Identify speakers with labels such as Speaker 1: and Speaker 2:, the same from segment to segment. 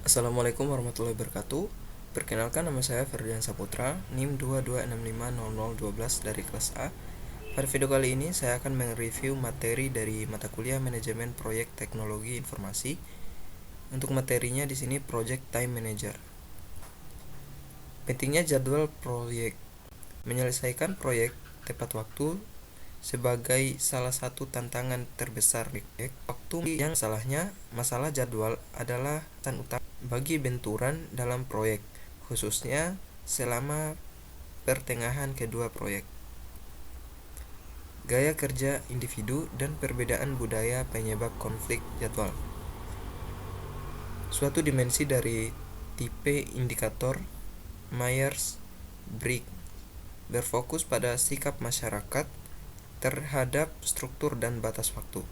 Speaker 1: Assalamualaikum warahmatullahi wabarakatuh. Perkenalkan, nama saya Ferdian Saputra, NIM 22650012 dari kelas A. Pada video kali ini saya akan mereview materi dari mata kuliah Manajemen Proyek Teknologi Informasi. Untuk materinya di sini Project Time Manager. Pentingnya jadwal proyek. Menyelesaikan proyek tepat waktu sebagai salah satu tantangan terbesar di proyek. Waktu yang masalah jadwal adalah tantangan utama bagi benturan dalam proyek, khususnya selama pertengahan kedua proyek. Gaya kerja individu dan perbedaan budaya penyebab konflik jadwal. Suatu dimensi dari tipe indikator Myers-Briggs berfokus pada sikap masyarakat terhadap struktur dan batas waktu.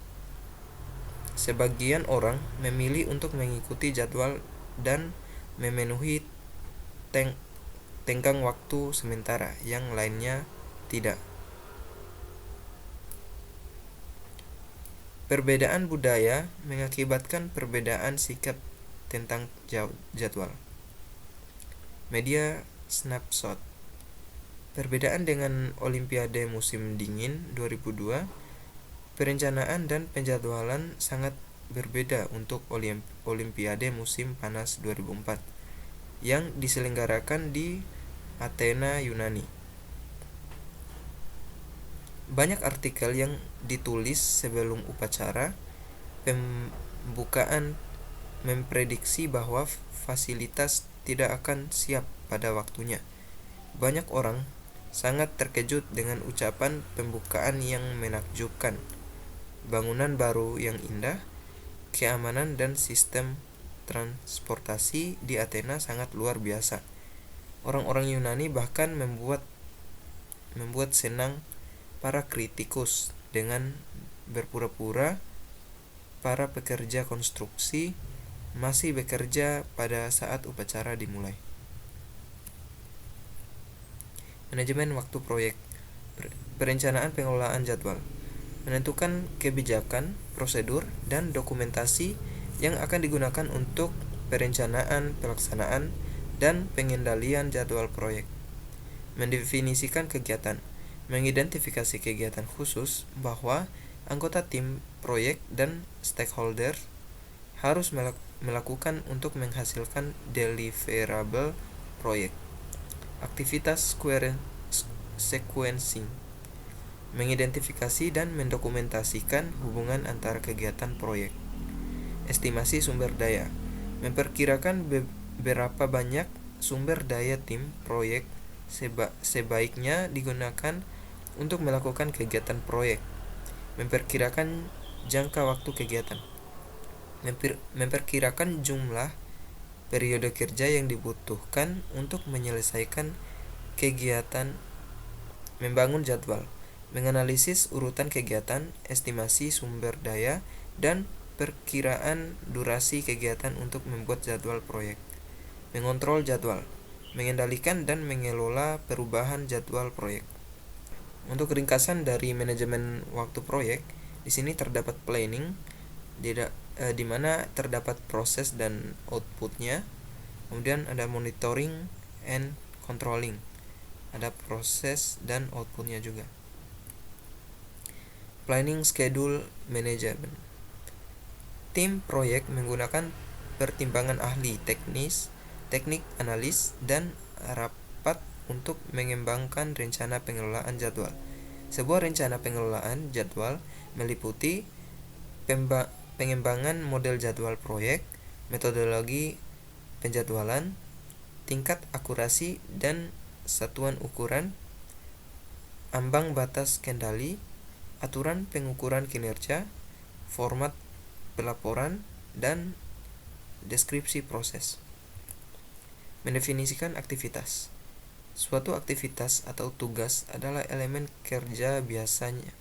Speaker 1: Sebagian orang memilih untuk mengikuti jadwal dan memenuhi tenggang waktu, sementara yang lainnya tidak. Perbedaan budaya mengakibatkan perbedaan sikap tentang jadwal. Media snapshot. Perbedaan dengan Olimpiade musim dingin 2002, perencanaan dan penjadwalan sangat berbeda untuk Olimpiade musim panas 2004 yang diselenggarakan di Athena, Yunani. Banyak artikel yang ditulis sebelum upacara pembukaan memprediksi bahwa fasilitas tidak akan siap pada waktunya. Banyak orang sangat terkejut dengan ucapan pembukaan yang menakjubkan. Bangunan baru yang indah, keamanan dan sistem transportasi di Athena sangat luar biasa. Orang-orang Yunani bahkan membuat senang para kritikus dengan berpura-pura para pekerja konstruksi masih bekerja pada saat upacara dimulai. Manajemen waktu proyek. Perencanaan pengelolaan jadwal. Menentukan kebijakan, prosedur, dan dokumentasi yang akan digunakan untuk perencanaan, pelaksanaan, dan pengendalian jadwal proyek. Mendefinisikan kegiatan. Mengidentifikasi kegiatan khusus bahwa anggota tim proyek dan stakeholder harus melakukan untuk menghasilkan deliverable proyek. Aktivitas sequencing. Mengidentifikasi dan mendokumentasikan hubungan antara kegiatan proyek. Estimasi sumber daya. Memperkirakan berapa banyak sumber daya tim proyek sebaiknya digunakan untuk melakukan kegiatan proyek. Memperkirakan jangka waktu kegiatan. Memperkirakan jumlah periode kerja yang dibutuhkan untuk menyelesaikan kegiatan. Membangun jadwal. Menganalisis urutan kegiatan, estimasi sumber daya, dan perkiraan durasi kegiatan untuk membuat jadwal proyek. Mengontrol jadwal. Mengendalikan dan mengelola perubahan jadwal proyek. Untuk ringkasan dari manajemen waktu proyek, di sini terdapat planning, di mana terdapat proses dan outputnya. Kemudian ada monitoring and controlling, ada proses dan outputnya juga. Planning schedule management. Tim proyek menggunakan pertimbangan ahli teknik analis dan rapat untuk mengembangkan rencana pengelolaan jadwal. Sebuah rencana pengelolaan jadwal meliputi pengembangan model jadwal proyek, metodologi penjadwalan, tingkat akurasi dan satuan ukuran, ambang batas kendali, aturan pengukuran kinerja, format pelaporan, dan deskripsi proses. Mendefinisikan aktivitas. Suatu aktivitas atau tugas adalah elemen kerja biasanya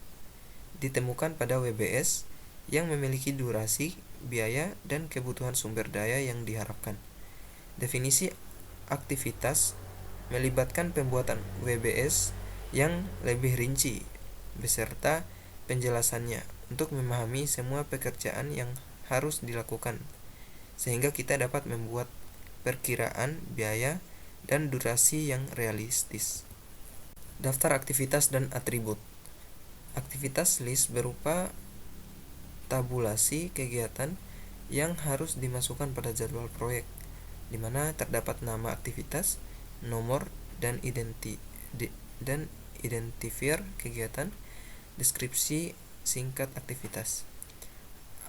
Speaker 1: ditemukan pada WBS yang memiliki durasi, biaya, dan kebutuhan sumber daya yang diharapkan. Definisi aktivitas melibatkan pembuatan WBS yang lebih rinci beserta penjelasannya untuk memahami semua pekerjaan yang harus dilakukan. sehingga kita dapat membuat perkiraan biaya dan durasi yang realistis. Daftar aktivitas dan atribut. Aktivitas list berupa tabulasi kegiatan yang harus dimasukkan pada jadwal proyek, di mana terdapat nama aktivitas, nomor, dan identifier kegiatan, deskripsi singkat aktivitas.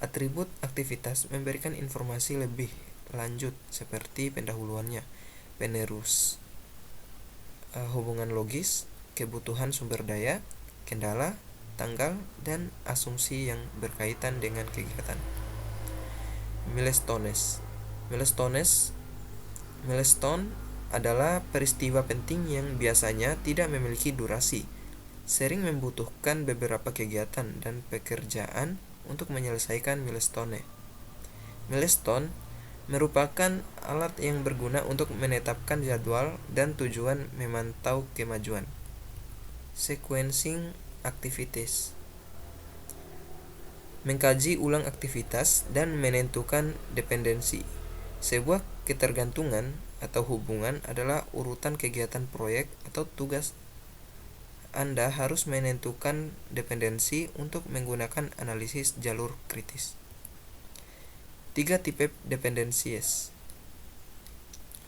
Speaker 1: Atribut aktivitas memberikan informasi lebih lanjut seperti pendahuluannya, penerus, hubungan logis, kebutuhan sumber daya, kendala, tanggal, dan asumsi yang berkaitan dengan kegiatan. Milestone adalah peristiwa penting yang biasanya tidak memiliki durasi, sering membutuhkan beberapa kegiatan dan pekerjaan untuk menyelesaikan milestone. Milestone merupakan alat yang berguna untuk menetapkan jadwal dan tujuan memantau kemajuan. Sequencing activities. Mengkaji ulang aktivitas dan menentukan dependensi. Sebuah ketergantungan atau hubungan adalah urutan kegiatan proyek atau tugas. Anda harus menentukan dependensi untuk menggunakan analisis jalur kritis. 3 tipe dependencies.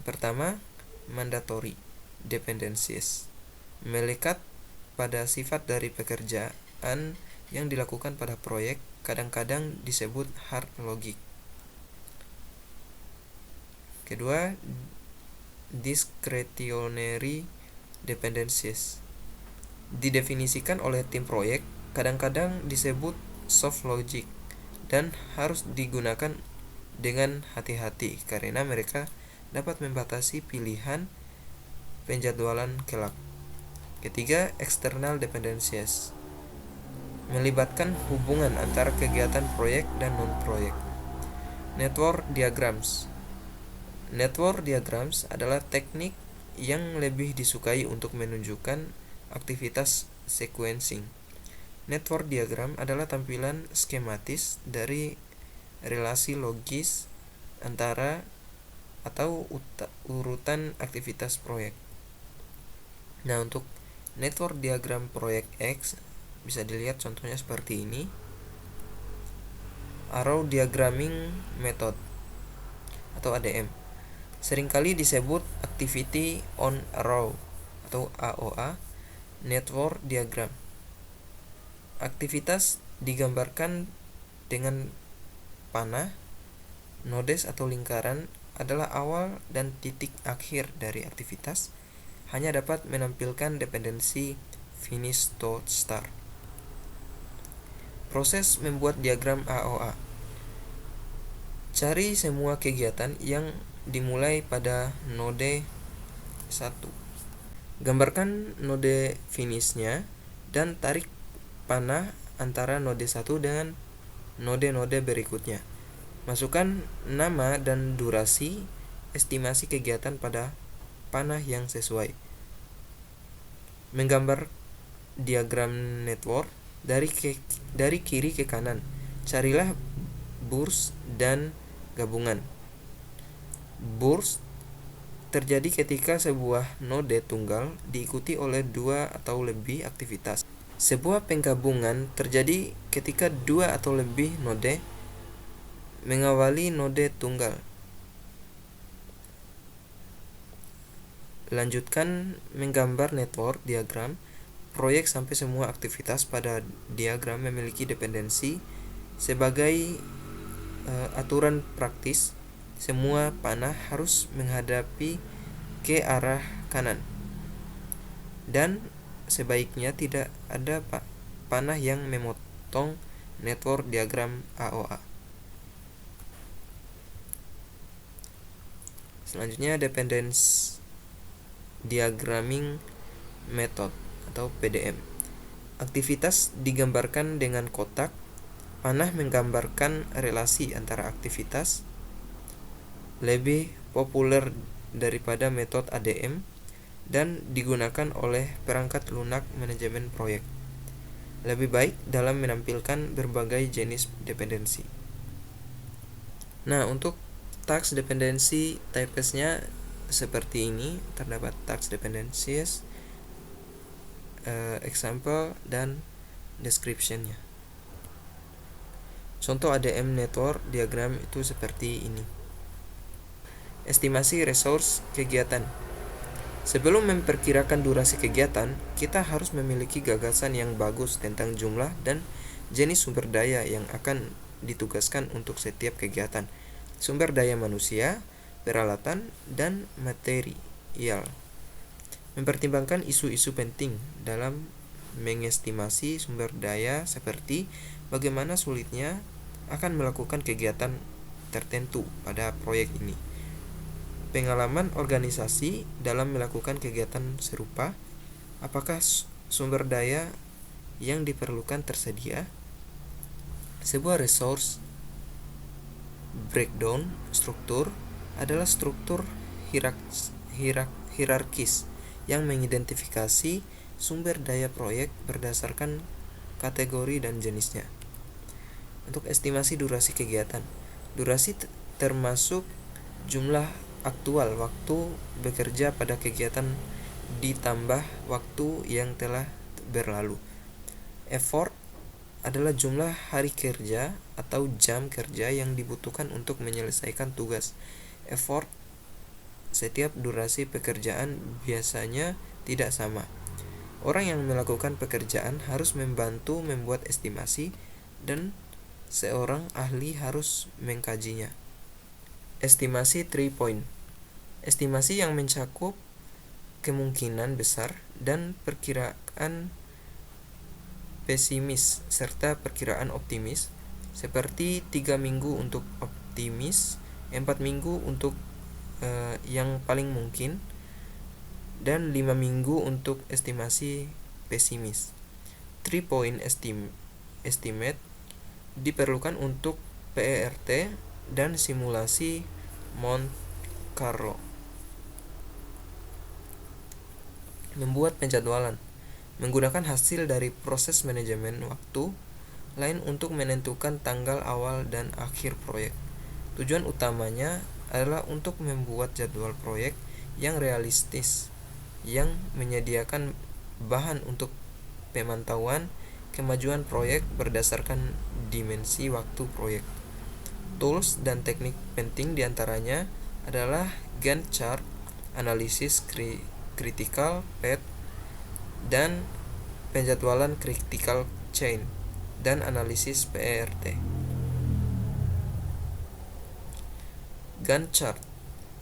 Speaker 1: Pertama, mandatory dependencies. Melekat pada sifat dari pekerjaan yang dilakukan pada proyek, kadang-kadang disebut hard logic. Kedua, discretionary dependencies. Didefinisikan oleh tim proyek, kadang-kadang disebut soft logic dan harus digunakan dengan hati-hati karena mereka dapat membatasi pilihan penjadwalan kelak. Ketiga, external dependencies. Melibatkan hubungan antara kegiatan proyek dan non-proyek. Network diagrams. Network diagrams adalah teknik yang lebih disukai untuk menunjukkan aktivitas sequencing. Network diagram adalah tampilan skematis dari relasi logis antara atau urutan aktivitas proyek. Nah, untuk network diagram proyek X bisa dilihat contohnya seperti ini. Arrow diagramming method atau ADM. Seringkali disebut activity on arrow atau AOA network diagram. Aktivitas digambarkan dengan panah. Nodes atau lingkaran adalah awal dan titik akhir dari aktivitas, hanya dapat menampilkan dependensi finish to start. Proses membuat diagram AOA. Cari semua kegiatan yang dimulai pada node 1. Gambarkan node finishnya dan tarik panah antara node 1 dengan node-node berikutnya. Masukkan nama dan durasi estimasi kegiatan pada panah yang sesuai. Menggambar diagram network dari kiri ke kanan. Carilah burst dan gabungan. Burst terjadi ketika sebuah node tunggal diikuti oleh 2 atau lebih aktivitas. Sebuah penggabungan terjadi ketika 2 atau lebih node mengawali node tunggal. Lanjutkan menggambar network diagram proyek sampai semua aktivitas pada diagram memiliki dependensi. Sebagai aturan praktis, semua panah harus menghadapi ke arah kanan, dan sebaiknya tidak ada panah yang memotong network diagram AOA. Selanjutnya, dependence diagramming method atau PDM. Aktivitas digambarkan dengan kotak. Panah menggambarkan relasi antara aktivitas. Lebih populer daripada metode ADM dan digunakan oleh perangkat lunak manajemen proyek. Lebih baik dalam menampilkan berbagai jenis dependensi. Nah, untuk task dependency types-nya seperti ini, terdapat task dependencies, example dan description-nya. Contoh ADM network diagram itu seperti ini. Estimasi resource kegiatan. Sebelum memperkirakan durasi kegiatan, kita harus memiliki gagasan yang bagus tentang jumlah dan jenis sumber daya yang akan ditugaskan untuk setiap kegiatan. Sumber daya manusia, peralatan, dan material. Mempertimbangkan isu-isu penting dalam mengestimasi sumber daya seperti bagaimana sulitnya akan melakukan kegiatan tertentu pada proyek ini. Pengalaman organisasi dalam melakukan kegiatan serupa, apakah sumber daya yang diperlukan tersedia? Sebuah resource breakdown struktur adalah struktur hierarkis yang mengidentifikasi sumber daya proyek berdasarkan kategori dan jenisnya. Untuk estimasi durasi kegiatan, durasi termasuk jumlah aktual waktu bekerja pada kegiatan ditambah waktu yang telah berlalu. Effort adalah jumlah hari kerja atau jam kerja yang dibutuhkan untuk menyelesaikan tugas. Effort setiap durasi pekerjaan biasanya tidak sama. Orang yang melakukan pekerjaan harus membantu membuat estimasi dan seorang ahli harus mengkajinya. Estimasi 3 point. Estimasi yang mencakup kemungkinan besar dan perkiraan pesimis serta perkiraan optimis, seperti 3 minggu untuk optimis, 4 minggu untuk yang paling mungkin, dan 5 minggu untuk estimasi pesimis. 3 point estimate diperlukan untuk PERT dan simulasi Monte Carlo. Membuat penjadwalan menggunakan hasil dari proses manajemen waktu lain untuk menentukan tanggal awal dan akhir proyek. Tujuan utamanya adalah untuk membuat jadwal proyek yang realistis, yang menyediakan bahan untuk pemantauan kemajuan proyek berdasarkan dimensi waktu proyek. Tools dan teknik penting diantaranya adalah Gantt chart, analisis critical path, dan penjadwalan critical chain, dan analisis PERT. Gantt chart.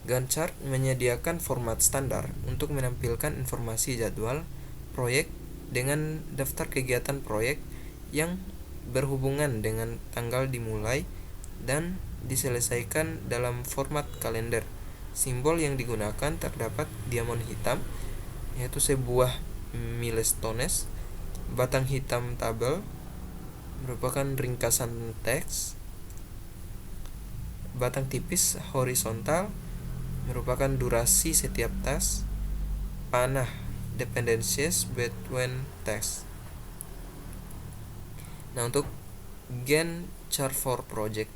Speaker 1: Gantt chart menyediakan format standar untuk menampilkan informasi jadwal proyek dengan daftar kegiatan proyek yang berhubungan dengan tanggal dimulai dan diselesaikan dalam format kalender. Simbol yang digunakan terdapat diamond hitam, yaitu sebuah milestones, batang hitam tabel, merupakan ringkasan teks, batang tipis horizontal, merupakan durasi setiap task, panah dependencies between tasks. Nah, untuk Gantt chart for project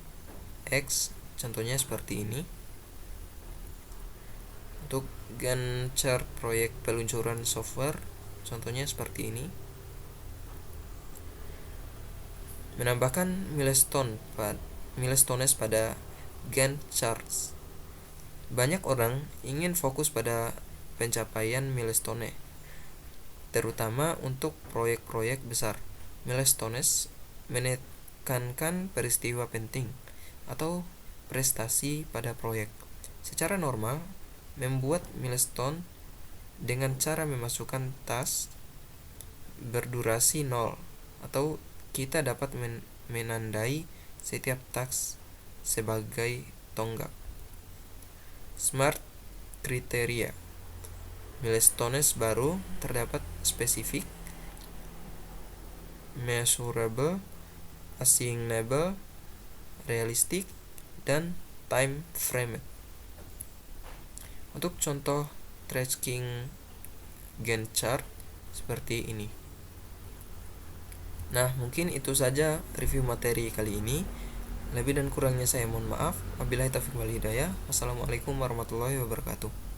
Speaker 1: X, contohnya seperti ini. Untuk Gantt chart proyek peluncuran software, contohnya seperti ini. Menambahkan milestones pada Gantt charts. Banyak orang ingin fokus pada pencapaian milestone, terutama untuk proyek-proyek besar. Milestones menekankan peristiwa penting atau prestasi pada proyek. Secara normal, membuat milestone dengan cara memasukkan task berdurasi 0, atau kita dapat menandai setiap task sebagai tonggak. Smart kriteria. Milestones baru terdapat spesifik, measurable, assignable, realistic, dan time framed. Untuk contoh tracking Gantt chart seperti ini. Nah, mungkin itu saja review materi kali ini. Lebih dan kurangnya saya mohon maaf. Wabillahi taufiq wal hidayah. Wassalamualaikum warahmatullahi wabarakatuh.